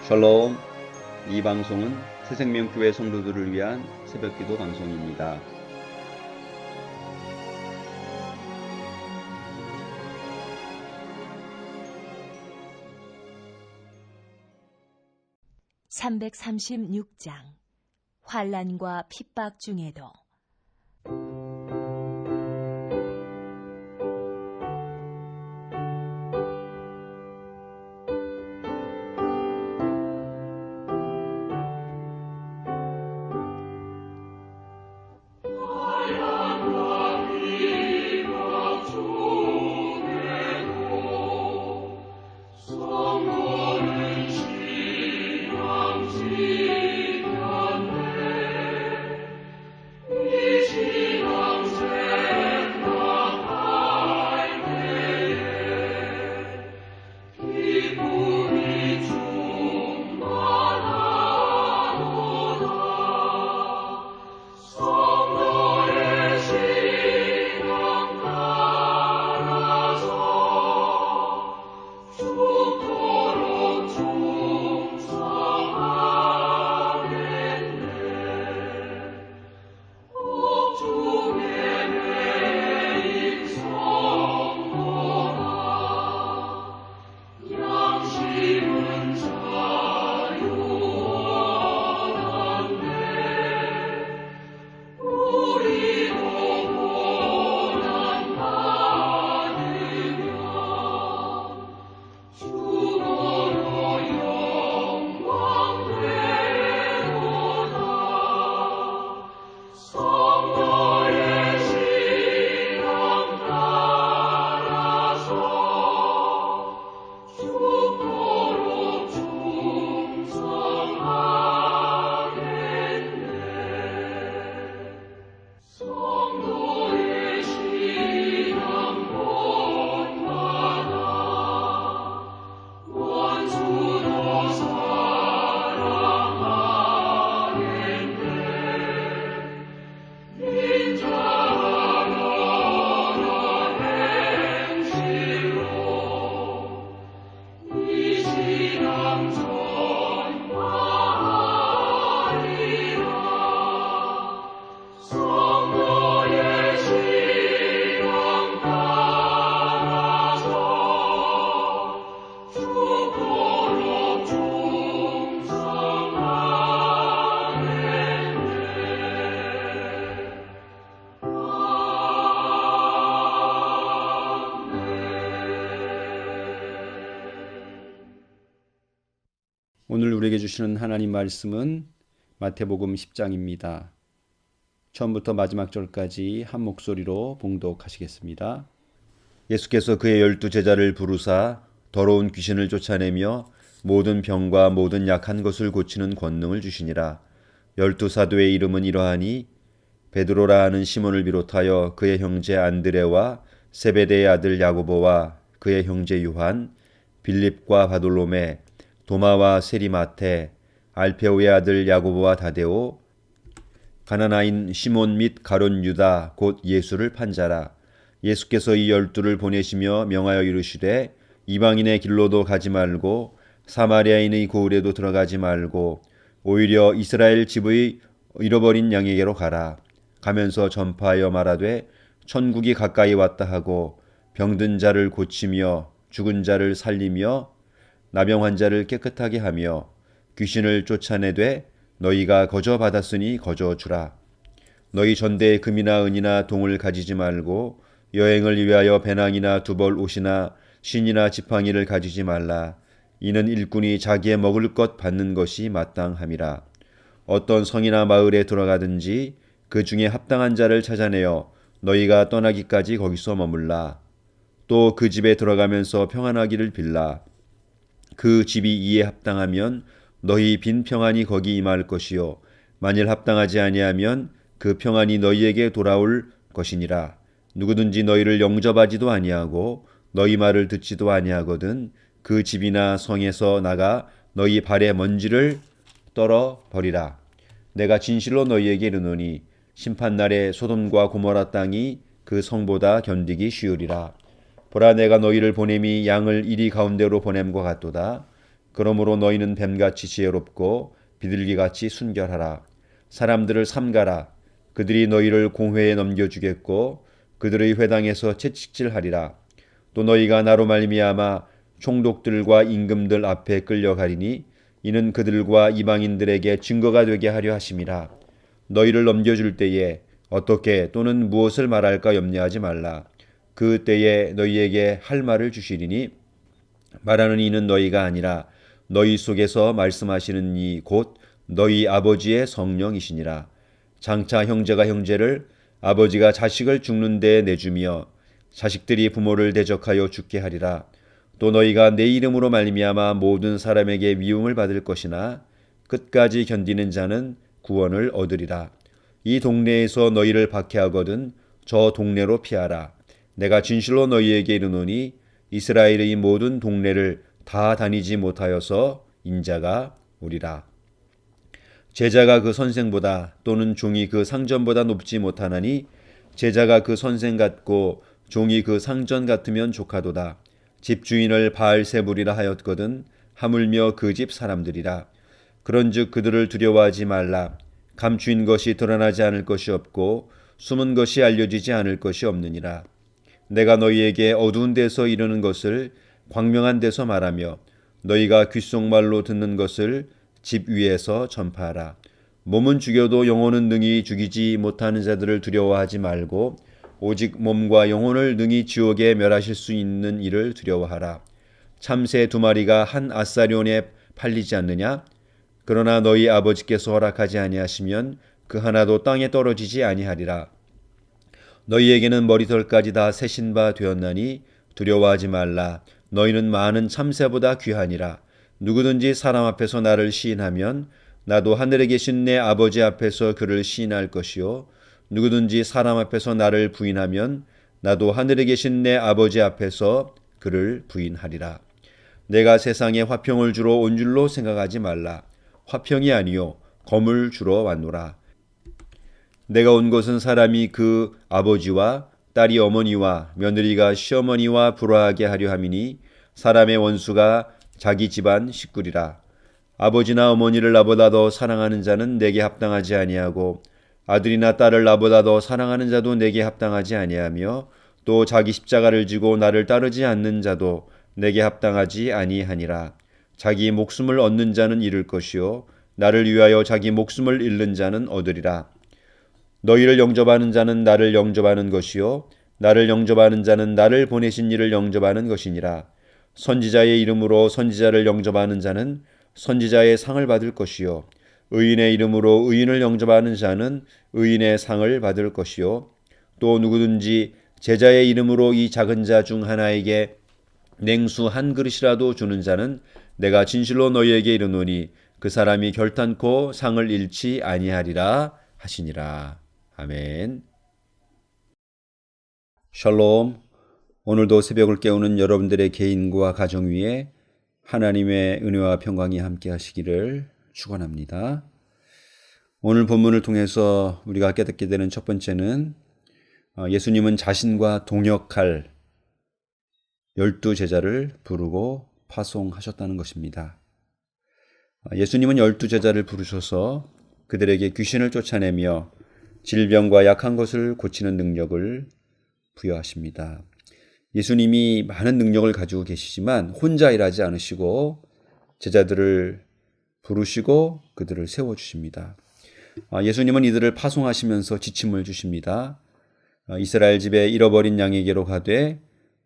샬롬. 이 방송은 새생명교회 성도들을 위한 새벽기도 방송입니다. (336장) 환난과 핍박 중에도. 오늘 우리에게 주시는 하나님 말씀은 마태복음 10장입니다. 처음부터 마지막 절까지 한 목소리로 봉독하시겠습니다. 예수께서 그의 12 제자를 부르사 더러운 귀신을 쫓아내며 모든 병과 모든 약한 것을 고치는 권능을 주시니라. 12 사도의 이름은 이러하니 베드로라 하는 시몬을 비롯하여 그의 형제 안드레와 세베대의 아들 야고보와 그의 형제 요한, 빌립과 바돌로메, 도마와 세리마테, 알페오의 아들 야고보와 다데오, 가나나인 시몬 및 가룟 유다 곧 예수를 판 자라. 예수께서 이 12를 보내시며 명하여 이르시되 이방인의 길로도 가지 말고 사마리아인의 고을에도 들어가지 말고 오히려 이스라엘 집의 잃어버린 양에게로 가라. 가면서 전파하여 말하되 천국이 가까이 왔다 하고 병든 자를 고치며 죽은 자를 살리며 나병 환자를 깨끗하게 하며 귀신을 쫓아내되 너희가 거저 받았으니 거저 주라. 너희 전대에 금이나 은이나 동을 가지지 말고 여행을 위하여 배낭이나 두벌 옷이나 신이나 지팡이를 가지지 말라. 이는 일꾼이 자기의 먹을 것 받는 것이 마땅함이라. 어떤 성이나 마을에 들어가든지 그 중에 합당한 자를 찾아내어 너희가 떠나기까지 거기서 머물라. 또 그 집에 들어가면서 평안하기를 빌라. 그 집이 이에 합당하면 너희 빈 평안이 거기 임할 것이요 만일 합당하지 아니하면 그 평안이 너희에게 돌아올 것이니라. 누구든지 너희를 영접하지도 아니하고 너희 말을 듣지도 아니하거든 그 집이나 성에서 나가 너희 발의 먼지를 떨어 버리라. 내가 진실로 너희에게 이르노니 심판날에 소돔과 고모라 땅이 그 성보다 견디기 쉬우리라. 보라, 내가 너희를 보냄이 양을 이리 가운데로 보냄과 같도다. 그러므로 너희는 뱀같이 지혜롭고 비둘기같이 순결하라. 사람들을 삼가라. 그들이 너희를 공회에 넘겨주겠고 그들의 회당에서 채찍질하리라. 또 너희가 나로 말미암아 총독들과 임금들 앞에 끌려가리니 이는 그들과 이방인들에게 증거가 되게 하려 하심이라. 너희를 넘겨줄 때에 어떻게 또는 무엇을 말할까 염려하지 말라. 그 때에 너희에게 할 말을 주시리니 말하는 이는 너희가 아니라 너희 속에서 말씀하시는 이 곧 너희 아버지의 성령이시니라. 장차 형제가 형제를 아버지가 자식을 죽는 데에 내주며 자식들이 부모를 대적하여 죽게 하리라. 또 너희가 내 이름으로 말미암아 모든 사람에게 미움을 받을 것이나 끝까지 견디는 자는 구원을 얻으리라. 이 동네에서 너희를 박해하거든 저 동네로 피하라. 내가 진실로 너희에게 이르노니 이스라엘의 모든 동네를 다 다니지 못하여서 인자가 오리라. 제자가 그 선생보다 또는 종이 그 상전보다 높지 못하나니 제자가 그 선생 같고 종이 그 상전 같으면 족하도다. 집주인을 바알세불이라 하였거든 하물며 그 집 사람들이라. 그런즉 그들을 두려워하지 말라. 감추인 것이 드러나지 않을 것이 없고 숨은 것이 알려지지 않을 것이 없느니라. 내가 너희에게 어두운 데서 이르는 것을 광명한 데서 말하며 너희가 귓속말로 듣는 것을 집 위에서 전파하라. 몸은 죽여도 영혼은 능히 죽이지 못하는 자들을 두려워하지 말고 오직 몸과 영혼을 능히 지옥에 멸하실 수 있는 이를 두려워하라. 참새 2마리가 한 아사리온에 팔리지 않느냐? 그러나 너희 아버지께서 허락하지 아니하시면 그 하나도 땅에 떨어지지 아니하리라. 너희에게는 머리털까지 다 세신 바 되었나니 두려워하지 말라. 너희는 많은 참새보다 귀하니라. 누구든지 사람 앞에서 나를 시인하면 나도 하늘에 계신 내 아버지 앞에서 그를 시인할 것이요 누구든지 사람 앞에서 나를 부인하면 나도 하늘에 계신 내 아버지 앞에서 그를 부인하리라. 내가 세상에 화평을 주러 온 줄로 생각하지 말라. 화평이 아니요 검을 주러 왔노라. 내가 온 것은 사람이 그 아버지와 딸이 어머니와 며느리가 시어머니와 불화하게 하려 함이니 사람의 원수가 자기 집안 식구리라. 아버지나 어머니를 나보다 더 사랑하는 자는 내게 합당하지 아니하고 아들이나 딸을 나보다 더 사랑하는 자도 내게 합당하지 아니하며 또 자기 십자가를 지고 나를 따르지 않는 자도 내게 합당하지 아니하니라. 자기 목숨을 얻는 자는 잃을 것이요 나를 위하여 자기 목숨을 잃는 자는 얻으리라. 너희를 영접하는 자는 나를 영접하는 것이요 나를 영접하는 자는 나를 보내신 이를 영접하는 것이니라. 선지자의 이름으로 선지자를 영접하는 자는 선지자의 상을 받을 것이요 의인의 이름으로 의인을 영접하는 자는 의인의 상을 받을 것이요 또 누구든지 제자의 이름으로 이 작은 자 중 하나에게 냉수 한 그릇이라도 주는 자는 내가 진실로 너희에게 이르노니 그 사람이 결탄코 상을 잃지 아니하리라 하시니라. 아멘. 샬롬. 오늘도 새벽을 깨우는 여러분들의 개인과 가정 위에 하나님의 은혜와 평강이 함께 하시기를 축원합니다. 오늘 본문을 통해서 우리가 깨닫게 되는 첫 번째는 예수님은 자신과 동역할 12제자를 부르고 파송하셨다는 것입니다. 예수님은 12제자를 부르셔서 그들에게 귀신을 쫓아내며 질병과 약한 것을 고치는 능력을 부여하십니다. 예수님이 많은 능력을 가지고 계시지만 혼자 일하지 않으시고 제자들을 부르시고 그들을 세워주십니다. 예수님은 이들을 파송하시면서 지침을 주십니다. 이스라엘 집에 잃어버린 양에게로 가되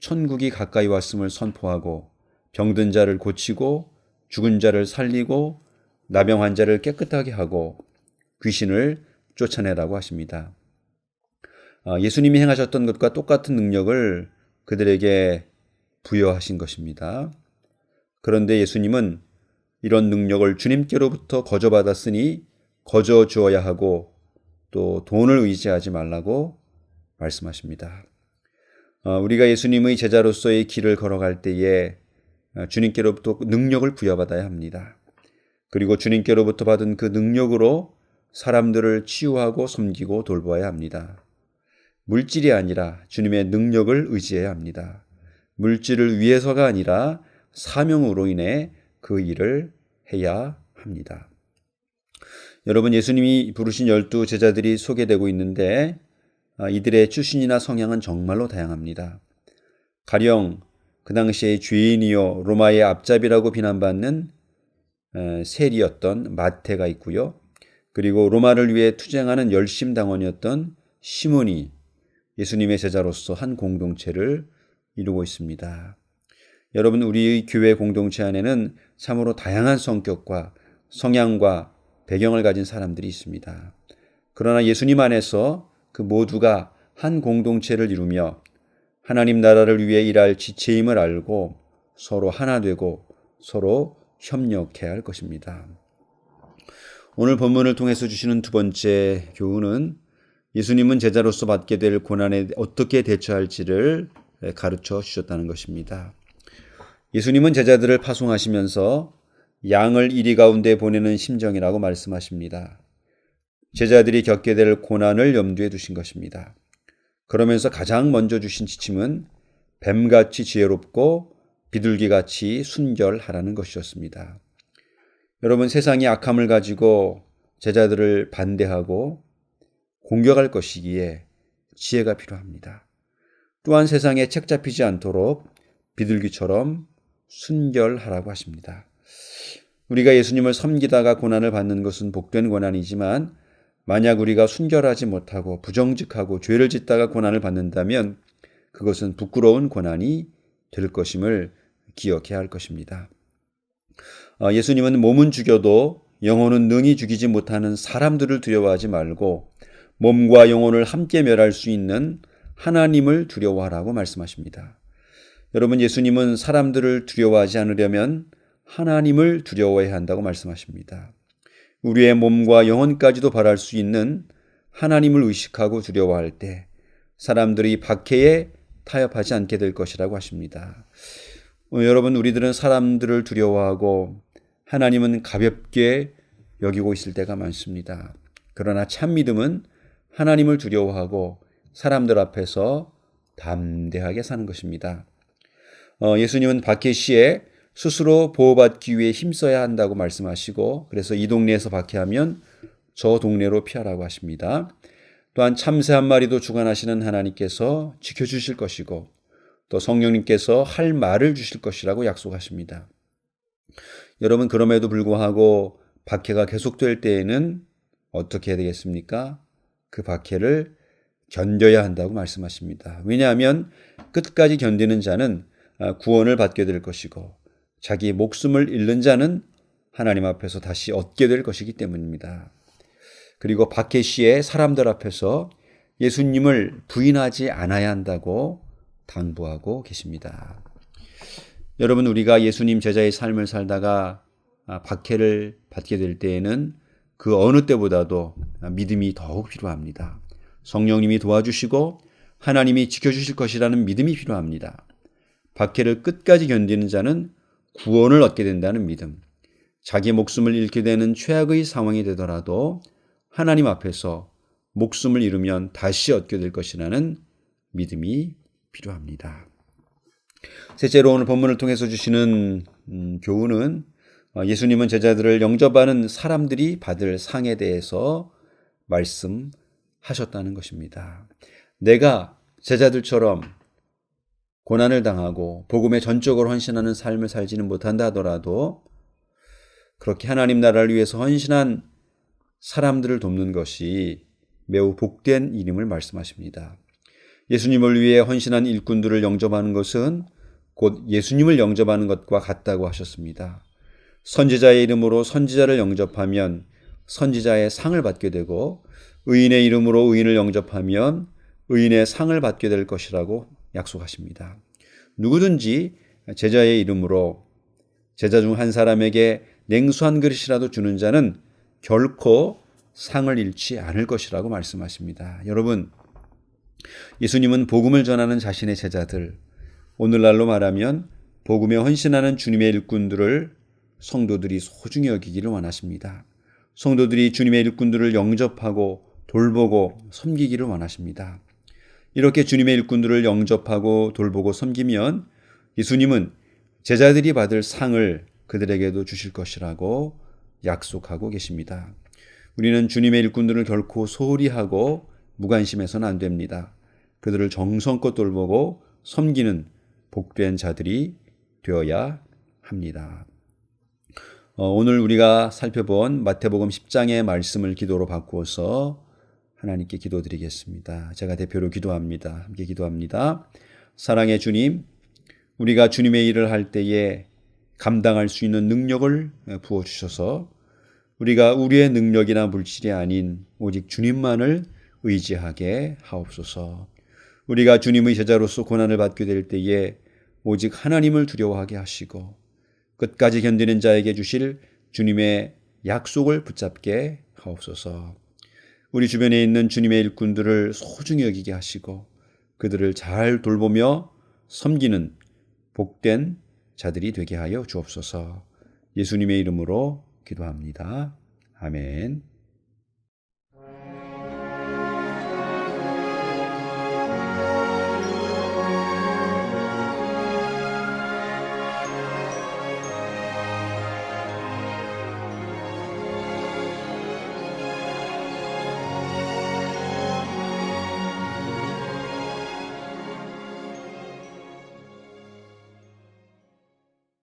천국이 가까이 왔음을 선포하고 병든 자를 고치고 죽은 자를 살리고 나병 환자를 깨끗하게 하고 귀신을 쫓아내라고 하십니다. 예수님이 행하셨던 것과 똑같은 능력을 그들에게 부여하신 것입니다. 그런데 예수님은 이런 능력을 주님께로부터 거저받았으니 거저 주어야 하고 또 돈을 의지하지 말라고 말씀하십니다. 우리가 예수님의 제자로서의 길을 걸어갈 때에 주님께로부터 능력을 부여받아야 합니다. 그리고 주님께로부터 받은 그 능력으로 사람들을 치유하고 섬기고 돌보아야 합니다. 물질이 아니라 주님의 능력을 의지해야 합니다. 물질을 위해서가 아니라 사명으로 인해 그 일을 해야 합니다. 여러분, 예수님이 부르신 12 제자들이 소개되고 있는데 이들의 출신이나 성향은 정말로 다양합니다. 가령 그 당시에 죄인이요 로마의 앞잡이라고 비난받는 세리였던 마태가 있고요. 그리고 로마를 위해 투쟁하는 열심당원이었던 시몬이 예수님의 제자로서 한 공동체를 이루고 있습니다. 여러분, 우리 교회 공동체 안에는 참으로 다양한 성격과 성향과 배경을 가진 사람들이 있습니다. 그러나 예수님 안에서 그 모두가 한 공동체를 이루며 하나님 나라를 위해 일할 지체임을 알고 서로 하나 되고 서로 협력해야 할 것입니다. 오늘 본문을 통해서 주시는 두 번째 교훈은 예수님은 제자로서 받게 될 고난에 어떻게 대처할지를 가르쳐 주셨다는 것입니다. 예수님은 제자들을 파송하시면서 양을 이리 가운데 보내는 심정이라고 말씀하십니다. 제자들이 겪게 될 고난을 염두에 두신 것입니다. 그러면서 가장 먼저 주신 지침은 뱀같이 지혜롭고 비둘기같이 순결하라는 것이었습니다. 여러분, 세상이 악함을 가지고 제자들을 반대하고 공격할 것이기에 지혜가 필요합니다. 또한 세상에 책 잡히지 않도록 비둘기처럼 순결하라고 하십니다. 우리가 예수님을 섬기다가 고난을 받는 것은 복된 고난이지만 만약 우리가 순결하지 못하고 부정직하고 죄를 짓다가 고난을 받는다면 그것은 부끄러운 고난이 될 것임을 기억해야 할 것입니다. 예수님은 몸은 죽여도 영혼은 능히 죽이지 못하는 사람들을 두려워하지 말고 몸과 영혼을 함께 멸할 수 있는 하나님을 두려워하라고 말씀하십니다. 여러분, 예수님은 사람들을 두려워하지 않으려면 하나님을 두려워해야 한다고 말씀하십니다. 우리의 몸과 영혼까지도 바랄 수 있는 하나님을 의식하고 두려워할 때 사람들이 박해에 타협하지 않게 될 것이라고 하십니다. 여러분, 우리들은 사람들을 두려워하고 하나님은 가볍게 여기고 있을 때가 많습니다. 그러나 참 믿음은 하나님을 두려워하고 사람들 앞에서 담대하게 사는 것입니다. 예수님은 박해 시에 스스로 보호받기 위해 힘써야 한다고 말씀하시고 그래서 이 동네에서 박해하면 저 동네로 피하라고 하십니다. 또한 참새 한 마리도 주관하시는 하나님께서 지켜주실 것이고 또 성령님께서 할 말을 주실 것이라고 약속하십니다. 여러분, 그럼에도 불구하고 박해가 계속될 때에는 어떻게 해야 되겠습니까? 그 박해를 견뎌야 한다고 말씀하십니다. 왜냐하면 끝까지 견디는 자는 구원을 받게 될 것이고 자기 목숨을 잃는 자는 하나님 앞에서 다시 얻게 될 것이기 때문입니다. 그리고 박해 시에 사람들 앞에서 예수님을 부인하지 않아야 한다고 당부하고 계십니다. 여러분, 우리가 예수님 제자의 삶을 살다가 박해를 받게 될 때에는 그 어느 때보다도 믿음이 더욱 필요합니다. 성령님이 도와주시고 하나님이 지켜주실 것이라는 믿음이 필요합니다. 박해를 끝까지 견디는 자는 구원을 얻게 된다는 믿음, 자기 목숨을 잃게 되는 최악의 상황이 되더라도 하나님 앞에서 목숨을 잃으면 다시 얻게 될 것이라는 믿음이 필요합니다. 셋째로 오늘 본문을 통해서 주시는 교훈은 예수님은 제자들을 영접하는 사람들이 받을 상에 대해서 말씀하셨다는 것입니다. 내가 제자들처럼 고난을 당하고 복음에 전적으로 헌신하는 삶을 살지는 못한다 하더라도 그렇게 하나님 나라를 위해서 헌신한 사람들을 돕는 것이 매우 복된 일임을 말씀하십니다. 예수님을 위해 헌신한 일꾼들을 영접하는 것은 곧 예수님을 영접하는 것과 같다고 하셨습니다. 선지자의 이름으로 선지자를 영접하면 선지자의 상을 받게 되고 의인의 이름으로 의인을 영접하면 의인의 상을 받게 될 것이라고 약속하십니다. 누구든지 제자의 이름으로 제자 중 한 사람에게 냉수 한 그릇이라도 주는 자는 결코 상을 잃지 않을 것이라고 말씀하십니다. 여러분, 예수님은 복음을 전하는 자신의 제자들, 오늘날로 말하면 복음에 헌신하는 주님의 일꾼들을 성도들이 소중히 여기기를 원하십니다. 성도들이 주님의 일꾼들을 영접하고 돌보고 섬기기를 원하십니다. 이렇게 주님의 일꾼들을 영접하고 돌보고 섬기면 예수님은 제자들이 받을 상을 그들에게도 주실 것이라고 약속하고 계십니다. 우리는 주님의 일꾼들을 결코 소홀히 하고 무관심해서는 안 됩니다. 그들을 정성껏 돌보고 섬기는 복된 자들이 되어야 합니다. 오늘 우리가 살펴본 마태복음 10장의 말씀을 기도로 바꾸어서 하나님께 기도드리겠습니다. 제가 대표로 기도합니다. 함께 기도합니다. 사랑의 주님, 우리가 주님의 일을 할 때에 감당할 수 있는 능력을 부어주셔서 우리가 우리의 능력이나 물질이 아닌 오직 주님만을 의지하게 하옵소서. 우리가 주님의 제자로서 고난을 받게 될 때에 오직 하나님을 두려워하게 하시고 끝까지 견디는 자에게 주실 주님의 약속을 붙잡게 하옵소서. 우리 주변에 있는 주님의 일꾼들을 소중히 여기게 하시고 그들을 잘 돌보며 섬기는 복된 자들이 되게 하여 주옵소서. 예수님의 이름으로 기도합니다. 아멘.